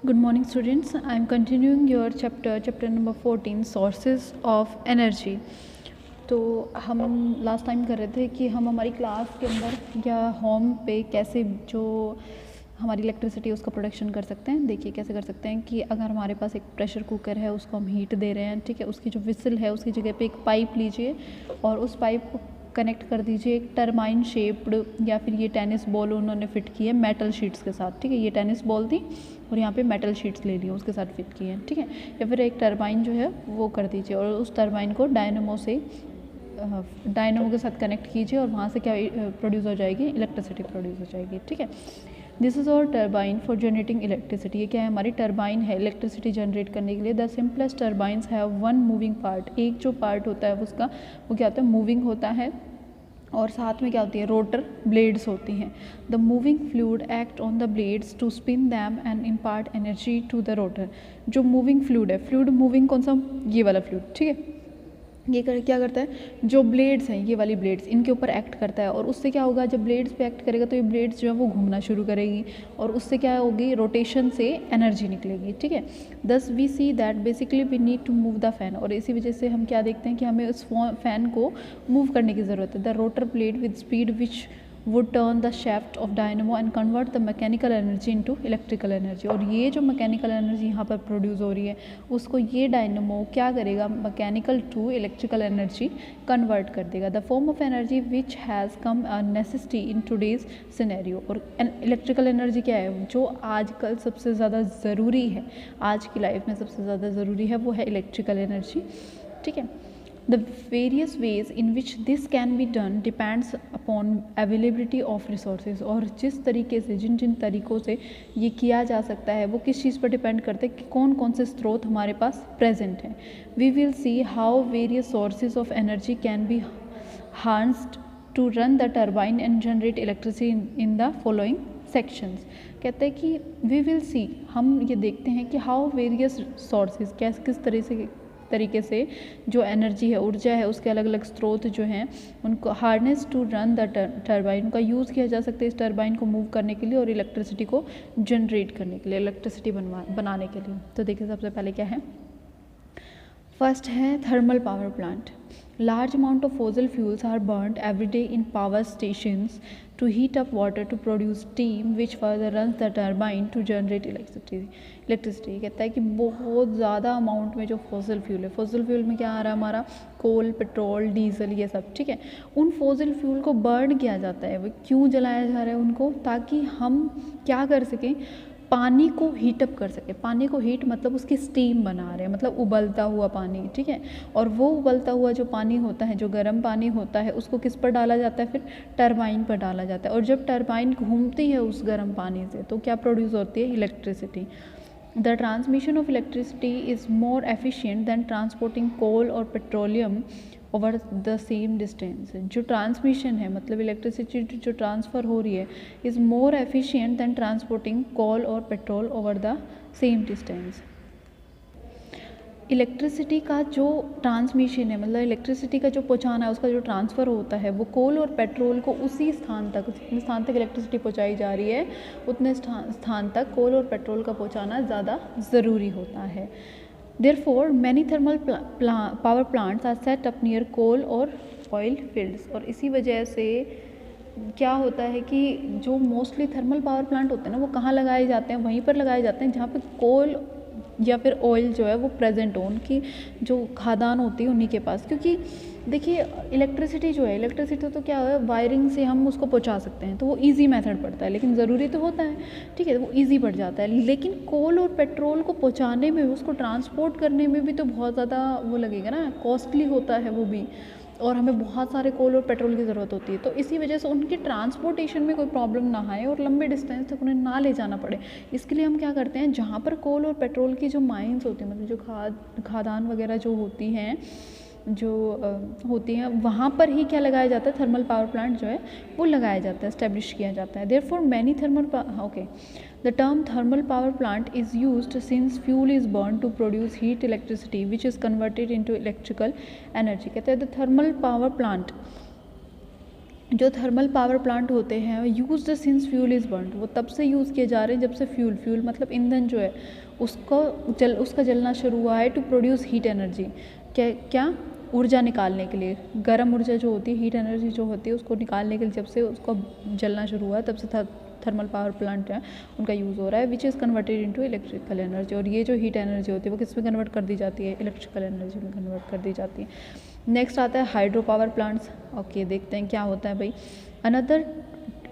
Good morning students. I am continuing your chapter number 14 sources of energy. तो हम last time कर रहे थे कि हम हमारी क्लास के अंदर या होम पे कैसे जो हमारी इलेक्ट्रिसिटी उसका प्रोडक्शन कर सकते हैं। देखिए कैसे कर सकते हैं कि अगर हमारे पास एक प्रेशर कुकर है, उसको हम हीट दे रहे हैं, ठीक है, उसकी जो विसल है उसकी जगह पे एक पाइप लीजिए और उस पाइप को कनेक्ट कर दीजिए एक टरबाइन शेप्ड, या फिर ये टेनिस बॉल उन्होंने फिट की है मेटल शीट्स के साथ, ठीक है, ये टेनिस बॉल थी और यहाँ पे मेटल शीट्स ले ली उसके साथ फिट की है, ठीक है। या फिर एक टरबाइन जो है वो कर दीजिए और उस टरबाइन को डायनेमो के साथ कनेक्ट कीजिए और वहाँ से क्या प्रोड्यूस हो जाएगी, इलेक्ट्रिसिटी प्रोड्यूस हो जाएगी, ठीक है। दिस इज़ और टरबाइन फॉर जनरेटिंग इलेक्ट्रिसिटी। ये क्या है, हमारी टरबाइन है इलेक्ट्रिसिटी जनरेट करने के लिए। The simplest turbines have one moving part. एक जो पार्ट होता है उसका वो क्या होता है, मूविंग होता है, और साथ में क्या होती है, रोटर ब्लेड्स होती हैं। The moving fluid act on the blades to spin them and impart energy to the rotor. जो मूविंग फ्लूइड है, फ्लूइड मूविंग कौन सा, ये वाला फ्लूइड, ठीक है, ये क्या करता है, जो ब्लेड्स हैं ये वाली ब्लेड्स इनके ऊपर एक्ट करता है और उससे क्या होगा, जब ब्लेड्स पे एक्ट करेगा तो ये ब्लेड्स जो है वो घूमना शुरू करेगी और उससे क्या होगी, रोटेशन से एनर्जी निकलेगी, ठीक है। Thus we see that basically we need to move the fan. और इसी वजह से हम क्या देखते हैं कि हमें उस फैन को मूव करने की ज़रूरत है। The rotor blade with speed which would turn the shaft of dynamo and convert the mechanical energy into electrical energy। और ये जो मैकेनिकल एनर्जी यहाँ पर प्रोड्यूस हो रही है उसको ये डायनमो क्या करेगा, mechanical to electrical energy convert कर देगा। The form of energy which has come a necessity in today's scenario. और इलेक्ट्रिकल एनर्जी क्या है, जो आजकल सबसे ज़्यादा ज़रूरी है, आज की लाइफ में सबसे ज़्यादा ज़रूरी है, वो है इलेक्ट्रिकल एनर्जी, ठीक है। The various ways in which this can be done depends upon availability of resources। और जिस तरीके से जिन तरीक़ों से ये किया जा सकता है वो किस चीज़ पर डिपेंड करते हैं कि कौन कौन से स्रोत हमारे पास प्रेजेंट हैं। We will see how various sources of energy can be harnessed to run the turbine and generate electricity in the following sections। कहते हैं कि we will see, हम ये देखते हैं कि how various sources किस तरीके से जो एनर्जी है, ऊर्जा है, उसके अलग अलग स्रोत जो हैं उनको harness to run the turbine, उनका यूज़ किया जा सकता है इस टरबाइन को मूव करने के लिए और इलेक्ट्रिसिटी को जनरेट करने के लिए, इलेक्ट्रिसिटी बनाने के लिए। तो देखिए सबसे पहले क्या है, फर्स्ट है thermal power plant. Large amount of fossil fuels are burned every day in power stations to heat up water to produce steam which further runs the turbine to generate electricity। कहता है कि बहुत ज़्यादा amount में जो fossil fuel है, fossil fuel में क्या आ रहा है हमारा, कोल, पेट्रोल, डीजल, ये सब, ठीक है, उन फॉसिल फ्यूल को बर्न किया जाता है। वो क्यों जलाया जा रहा है उनको, ताकि हम क्या कर सकें, पानी को हीटअप कर सके। पानी को हीट मतलब उसकी स्टीम बना रहे हैं, मतलब उबलता हुआ पानी, ठीक है। और वो उबलता हुआ जो पानी होता है, जो गर्म पानी होता है, उसको किस पर डाला जाता है, फिर टरबाइन पर डाला जाता है। और जब टरबाइन घूमती है उस गर्म पानी से तो क्या प्रोड्यूस होती है, electricity. The transmission of electricity is more efficient than transporting coal और petroleum over the same distance. जो ट्रांसमिशन है, मतलब इलेक्ट्रिसिटी जो ट्रांसफ़र हो रही है, is more efficient than transporting coal और petrol over the same distance. Electricity का जो ट्रांसमिशन है, मतलब इलेक्ट्रिसिटी का जो पहुंचाना है, उसका जो ट्रांसफ़र होता है, वो कोल और पेट्रोल को उसी स्थान तक, जितने स्थान तक इलेक्ट्रिसिटी पहुंचाई जा रही है उतने स्थान तक कोल और पेट्रोल का पहुंचाना ज़्यादा ज़रूरी होता है। Therefore, many thermal power plants are set up near coal और oil fields। और इसी वजह से क्या होता है कि जो मोस्टली थर्मल पावर प्लांट होते हैं ना, वो कहाँ लगाए जाते हैं, वहीं पर लगाए जाते हैं जहाँ पे कोल या फिर ऑयल जो है वो प्रेजेंट हो, उनकी जो खादान होती है उन्हीं के पास। क्योंकि देखिए इलेक्ट्रिसिटी जो है, इलेक्ट्रिसिटी तो क्या है, वायरिंग से हम उसको पहुंचा सकते हैं, तो वो इजी मेथड पड़ता है, लेकिन ज़रूरी तो होता है, ठीक है, वो इजी पड़ जाता है। लेकिन कोल और पेट्रोल को पहुंचाने में, उसको ट्रांसपोर्ट करने में भी तो बहुत ज़्यादा वो लगेगा ना, कॉस्टली होता है वो भी, और हमें बहुत सारे कोल और पेट्रोल की ज़रूरत होती है। तो इसी वजह से उनके ट्रांसपोर्टेशन में कोई प्रॉब्लम ना आए और लंबे डिस्टेंस तक उन्हें ना ले जाना पड़े, इसके लिए हम क्या करते हैं, जहाँ पर कोल और पेट्रोल की जो माइंस होती हैं, मतलब जो खादान वगैरह जो होती हैं, होती हैं, वहाँ पर ही क्या लगाया जाता है, थर्मल पावर प्लांट जो है वो लगाया जाता है, इस्टेब्लिश किया जाता है। Therefore many the term thermal power plant is used since fuel is burned to produce heat electricity which is converted into electrical energy। कहते हैं the thermal power plant जो थर्मल पावर प्लांट होते हैं use since fuel is burned, वो तब से use किए जा रहे हैं जब से फ्यूल मतलब ईंधन जो है उसका जलना शुरू हुआ है टू प्रोड्यूस हीट एनर्जी। क्या ऊर्जा निकालने के लिए, गर्म ऊर्जा जो होती है, हीट एनर्जी जो होती है उसको निकालने के लिए जब से उसको जलना शुरू हुआ है तब से थर्मल पावर प्लांट है उनका यूज़ हो रहा है, which is converted into electrical energy. और ये जो हीट एनर्जी होती है वो किस में कन्वर्ट कर दी जाती है, इलेक्ट्रिकल एनर्जी में कन्वर्ट कर दी जाती है। नेक्स्ट आता है हाइड्रो पावर प्लांट्स। ओके, देखते हैं क्या होता है भाई। Another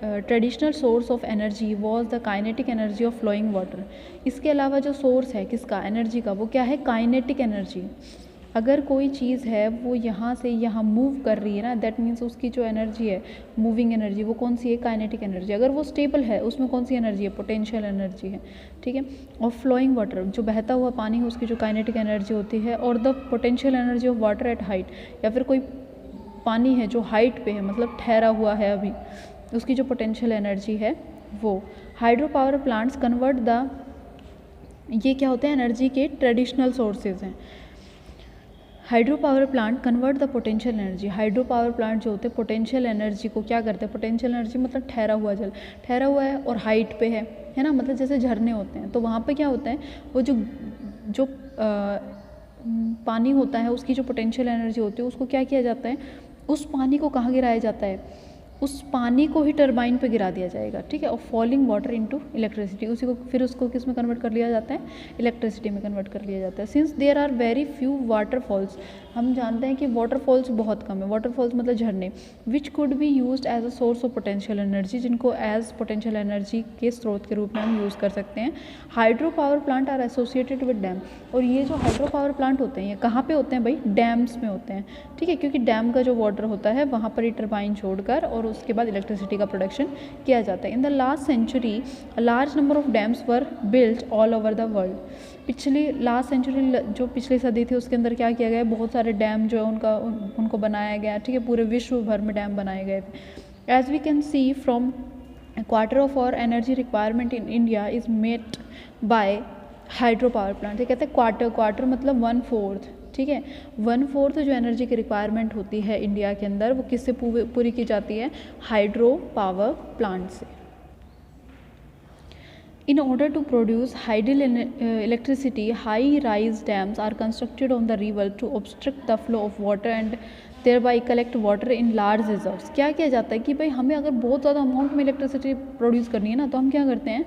traditional source of energy was the kinetic energy of flowing water. इसके अलावा जो सोर्स है किसका, एनर्जी का, वो क्या है, काइनेटिक एनर्जी। अगर कोई चीज़ है वो यहाँ से यहाँ मूव कर रही है ना, दैट मीन्स उसकी जो एनर्जी है, मूविंग एनर्जी, वो कौन सी है, काइनेटिक एनर्जी। अगर वो स्टेबल है उसमें कौन सी एनर्जी है, पोटेंशियल एनर्जी है, ठीक है। और फ्लोइंग वाटर, जो बहता हुआ पानी है उसकी जो काइनेटिक एनर्जी होती है, और the potential energy of water at height, या फिर कोई पानी है जो हाइट पे है मतलब ठहरा हुआ है अभी, उसकी जो पोटेंशियल एनर्जी है वो। Hydro power plants convert the, ये क्या होते हैं, एनर्जी के ट्रेडिशनल सोर्सेज हैं। Hydro power plant convert the potential energy. Hydro power plant जो होते हैं पोटेंशियल एनर्जी को क्या करते हैं, पोटेंशियल एनर्जी मतलब ठहरा हुआ जल, ठहरा हुआ है और हाइट पे है ना, मतलब जैसे झरने होते हैं तो वहाँ पे क्या होता है, वो जो पानी होता है उसकी जो पोटेंशियल एनर्जी होती है उसको क्या किया जाता है, उस पानी को कहाँ गिराया जाता है, उस पानी को ही टरबाइन पे गिरा दिया जाएगा, ठीक है। और फॉलिंग वाटर इनटू इलेक्ट्रिसिटी, उसी को फिर उसको किस में कन्वर्ट कर लिया जाता है, इलेक्ट्रिसिटी में कन्वर्ट कर लिया जाता है। Since there are very few waterfalls, हम जानते हैं कि वाटरफॉल्स बहुत कम है, वाटरफॉल्स मतलब झरने, which could be used as a source of potential energy, जिनको एज पोटेंशियल एनर्जी के स्रोत के रूप में हम यूज़ कर सकते हैं। Hydro power plant are associated with dam, और ये जो हाइड्रो पावर प्लांट होते हैं ये कहाँ पे होते हैं भाई, डैम्स में होते हैं, ठीक है, क्योंकि डैम का जो वाटर होता है वहाँ पर ही टरबाइन छोड़कर और उसके बाद इलेक्ट्रिसिटी का प्रोडक्शन किया जाता है। In the last century a large number of dams were built all over the world. Last century जो पिछली सदी थी उसके अंदर क्या किया गया, बहुत सारे डैम जो है उनको बनाया गया, ठीक है, पूरे विश्व भर में डैम बनाए गए थे। As we can see from quarter of our energy requirement in India is met by hydro power plant. ये कहते हैं क्वार्टर मतलब 1/4, ठीक है, 1/4 जो एनर्जी की रिक्वायरमेंट होती है इंडिया के अंदर वो किससे पूरी की जाती है, हाइड्रो पावर प्लांट से। In order to produce hydel electricity, high-rise dams are constructed on the river to obstruct the flow of water and thereby collect water in large reserves। क्या किया जाता है कि भाई हमें अगर बहुत ज़्यादा अमाउंट में इलेक्ट्रिसिटी प्रोड्यूस करनी है ना, तो हम क्या करते हैं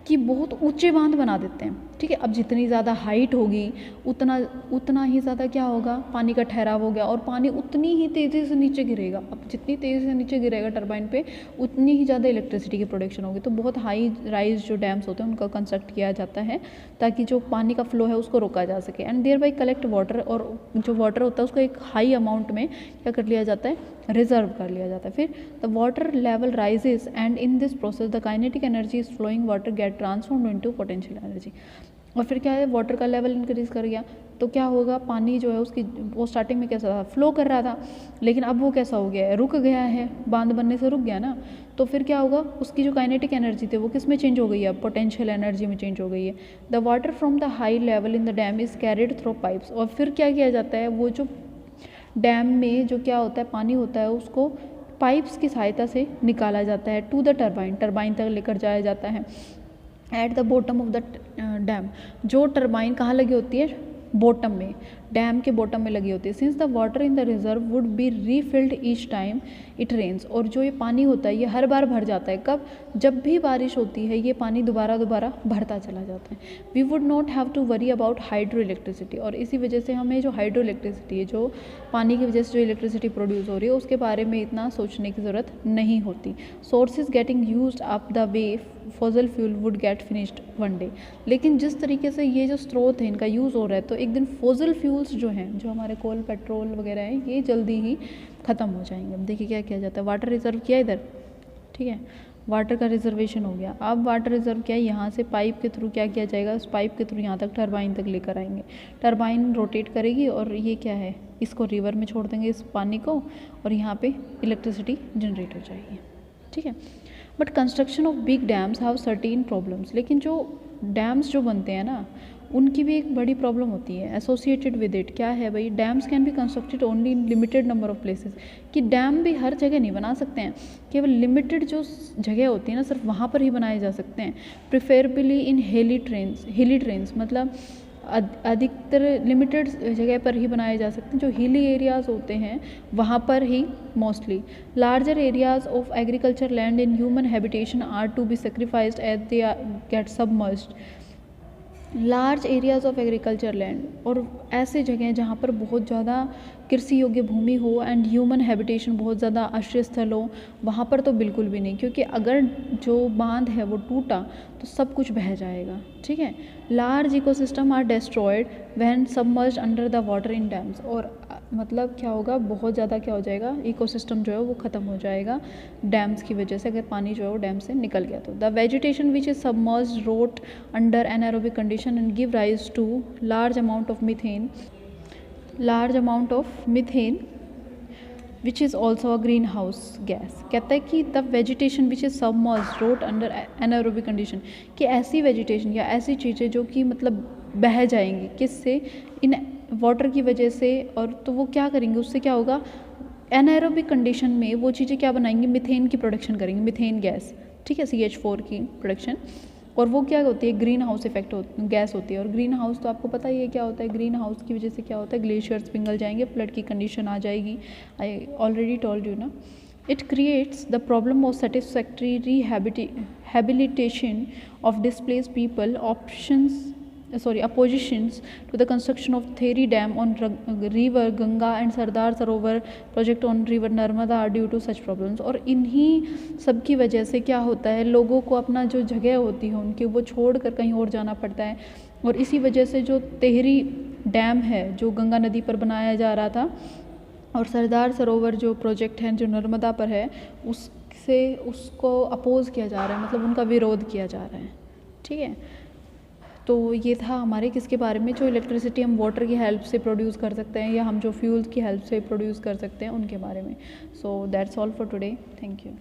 कि बहुत ऊंचे बांध बना देते हैं, ठीक है। अब जितनी ज़्यादा हाइट होगी उतना ही ज़्यादा क्या होगा, पानी का ठहराव हो गया और पानी उतनी ही तेज़ी से नीचे गिरेगा। अब जितनी तेज़ी से नीचे गिरेगा टरबाइन पे उतनी ही ज़्यादा इलेक्ट्रिसिटी की प्रोडक्शन होगी। तो बहुत हाई राइज जो डैम्स होते हैं उनका कंस्ट्रक्ट किया जाता है ताकि जो पानी का फ्लो है उसको रोका जा सके, and thereby collect water, और जो वाटर होता है उसको एक हाई अमाउंट में क्या कर लिया जाता है, रिजर्व कर लिया जाता है। फिर the water level rises and in this process the kinetic energy is flowing water get transformed into potential energy. और फिर क्या है, वाटर का लेवल इंक्रीज कर गया तो क्या होगा, पानी जो है उसकी वो स्टार्टिंग में कैसा था, फ्लो कर रहा था, लेकिन अब वो कैसा हो गया है, रुक गया है, बांध बनने से रुक गया ना। तो फिर क्या होगा, उसकी जो काइनेटिक एनर्जी थी वो किस में चेंज हो गई है, अब पोटेंशियल एनर्जी में चेंज हो गई है। The water from the high level in the dam is carried through pipes. और फिर क्या किया जाता है, वो जो डैम में जो क्या होता है, पानी होता है उसको पाइप्स की सहायता से निकाला जाता है टू द टरबाइन तक लेकर जाया जाता है। At the bottom of the dam, जो टरबाइन कहाँ लगी होती है, बॉटम में, डैम के बॉटम में लगी होती है। Since the water in the reserve would be refilled each time it rains. और जो ये पानी होता है ये हर बार भर जाता है, कब, जब भी बारिश होती है ये पानी दोबारा भरता चला जाता है। We would not have to worry about hydro electricity. और इसी वजह से हमें जो हाइड्रो इलेक्ट्रिसिटी है, जो पानी की वजह से जो इलेक्ट्रिसिटी प्रोड्यूस हो रही है उसके बारे में इतना सोचने की ज़रूरत नहीं होती। Sources getting used up the way fossil fuel would get finished one day. लेकिन जिस तरीके से ये जो स्रोत है इनका यूज़ हो रहा है तो एक दिन फॉसल फ्यूल्स जो हैं, जो हमारे कोल पेट्रोल वगैरह हैं, ये जल्दी ही ख़त्म हो जाएंगे। अब देखिए क्या किया जाता है, वाटर रिजर्व किया इधर, ठीक है, वाटर का रिजर्वेशन हो गया। अब वाटर रिजर्व क्या है, यहाँ से पाइप के थ्रू क्या किया जाएगा, उस पाइप के थ्रू यहाँ तक टरबाइन तक लेकर आएंगे, टरबाइन रोटेट करेगी और ये क्या है, इसको रिवर में छोड़ देंगे इस पानी को, और यहाँ पे इलेक्ट्रिसिटी जनरेट हो जाएगी, ठीक है। But construction of big dams have certain problems. लेकिन जो डैम्स जो बनते हैं ना, उनकी भी एक बड़ी प्रॉब्लम होती है एसोसिएटेड विद इट। क्या है भाई, dams can be constructed only in limited number of places, कि डैम भी हर जगह नहीं बना सकते हैं, केवल लिमिटेड जो जगह होती है ना सिर्फ वहाँ पर ही बनाए जा सकते हैं। प्रिफरेबली इन हिली ट्रेन्स, मतलब अधिकतर लिमिटेड जगह पर ही बनाए जा सकते हैं, जो हिली एरियाज़ होते हैं वहाँ पर ही mostly. Larger areas of agriculture land in human habitation are to be sacrificed as they get submerged. Large areas of agriculture land, और ऐसे जगह जहाँ पर बहुत ज़्यादा कृषि योग्य भूमि हो एंड ह्यूमन हैबिटेशन बहुत ज़्यादा आश्रय स्थल हो, वहाँ पर तो बिल्कुल भी नहीं, क्योंकि अगर जो बांध है वो टूटा तो सब कुछ बह जाएगा। ठीक है। Large ecosystem are destroyed when submerged under the water in dams, और मतलब क्या होगा, बहुत ज़्यादा क्या हो जाएगा, इकोसिस्टम जो है वो ख़त्म हो जाएगा डैम्स की वजह से, अगर पानी जो है वो डैम से निकल गया तो। The vegetation which is submerged rot under anaerobic condition and give rise to large amount of methane which is also a greenhouse gas. कहता है कि the vegetation which is submerged rot under anaerobic condition, कि ऐसी vegetation या ऐसी चीज़ें जो कि मतलब बह जाएंगी, किससे, इन वाटर की वजह से, और तो वो क्या करेंगे, उससे क्या होगा, एनाएरोबिक कंडीशन में वो चीज़ें क्या बनाएंगी, मीथेन की प्रोडक्शन करेंगे, मीथेन गैस। ठीक है, CH4 की प्रोडक्शन, और वो क्या होती है, ग्रीन हाउस इफेक्ट गैस होती है। और ग्रीन हाउस तो आपको पता ही है क्या होता है, ग्रीन हाउस की वजह से क्या होता है, ग्लेशियर्स पिघल जाएंगे, फ्लड की कंडीशन आ जाएगी। आई ऑलरेडी टोल्ड यू ना। It creates the problem of satisfactory rehabilitation of displaced people, oppositions to the construction of Theri Dam on river Ganga and Sardar Sarovar project on river Narmada are due to such problems। और इन्हीं सब की वजह से क्या होता है, लोगों को अपना जो जगह होती है उनकी वो छोड़ कर कहीं और जाना पड़ता है, और इसी वजह से जो तेहरी डैम है जो गंगा नदी पर बनाया जा रहा था, और सरदार सरोवर जो प्रोजेक्ट है जो नर्मदा पर है, उसको अपोज़ किया जा रहा है, मतलब उनका विरोध किया जा रहा है। ठीक है। तो ये था हमारे किसके बारे में, जो इलेक्ट्रिसिटी हम वाटर की हेल्प से प्रोड्यूस कर सकते हैं, या हम जो फ्यूल्स की हेल्प से प्रोड्यूस कर सकते हैं उनके बारे में। So that's all for today, thank you.